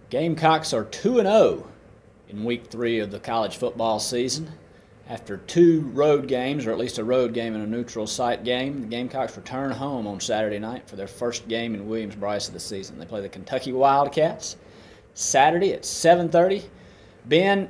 Gamecocks are 2-0 in week 3 of the college football season. After 2 road games, or at least a road game and a neutral site game, the Gamecocks return home on Saturday night for their first game in Williams-Brice of the season. They play the Kentucky Wildcats Saturday at 7:30. Ben,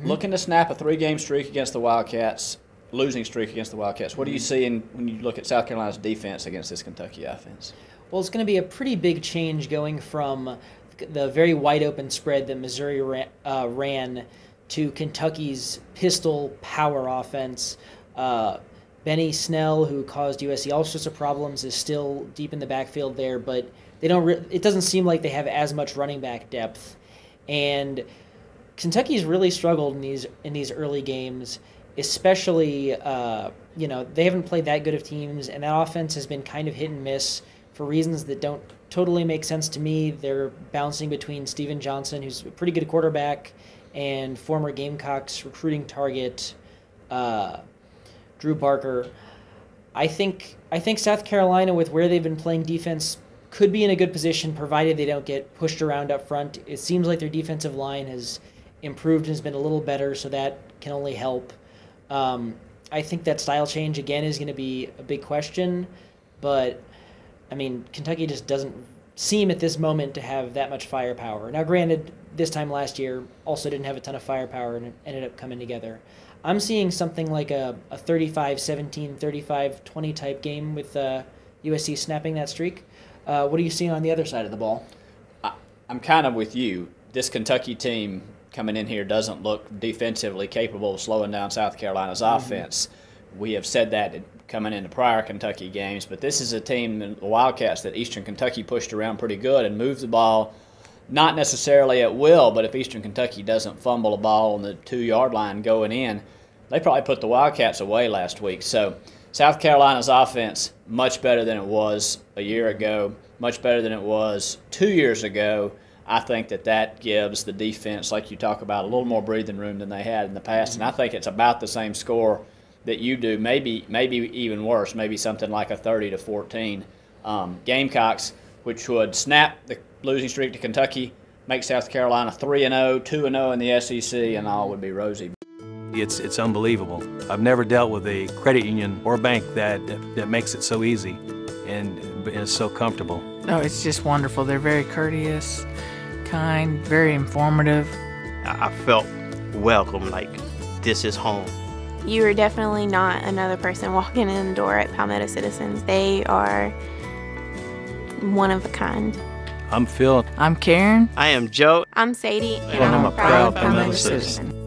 looking to snap a 3-game streak against the Wildcats, losing streak against the Wildcats. What do you see when you look at South Carolina's defense against this Kentucky offense? Well, it's going to be a pretty big change going from the very wide open spread that Missouri ran to Kentucky's pistol power offense. Benny Snell, who caused USC all sorts of problems, is still deep in the backfield there, but they don't. It doesn't seem like they have as much running back depth, and Kentucky's really struggled in these early games, especially. They haven't played that good of teams, and that offense has been kind of hit and miss for reasons that don't totally make sense to me. They're bouncing between Steven Johnson, who's a pretty good quarterback, and former Gamecocks recruiting target Drew Barker. I think South Carolina, with where they've been playing defense, could be in a good position provided they don't get pushed around up front. It seems like their defensive line has improved and has been a little better, so that can only help. I think that style change, again, is going to be a big question, but, I mean, Kentucky just doesn't seem at this moment to have that much firepower. Now, granted, this time last year also didn't have a ton of firepower and it ended up coming together. I'm seeing something like a 35-17, 35-20 type game with USC snapping that streak. What are you seeing on the other side of the ball? I'm kind of with you. This Kentucky team coming in here doesn't look defensively capable of slowing down South Carolina's offense. We have said that coming into prior Kentucky games, but this is a team, the Wildcats, that Eastern Kentucky pushed around pretty good and moved the ball, not necessarily at will, but if Eastern Kentucky doesn't fumble a ball on the 2-yard line going in, they probably put the Wildcats away last week. So South Carolina's offense, much better than it was a year ago, much better than it was 2 years ago. I think that gives the defense, like you talk about, a little more breathing room than they had in the past, and I think it's about the same score that you do, maybe even worse, maybe something like a 30-14. Gamecocks, which would snap the losing streak to Kentucky, make South Carolina 3-0, 2-0 in the SEC, and all would be rosy. It's unbelievable. I've never dealt with a credit union or bank that makes it so easy and is so comfortable. No, it's just wonderful. They're very courteous, kind, very informative. I felt welcome, like this is home. You are definitely not another person walking in the door at Palmetto Citizens. They are one of a kind. I'm Phil. I'm Karen. I am Joe. I'm Sadie, and I'm a proud Palmetto citizen.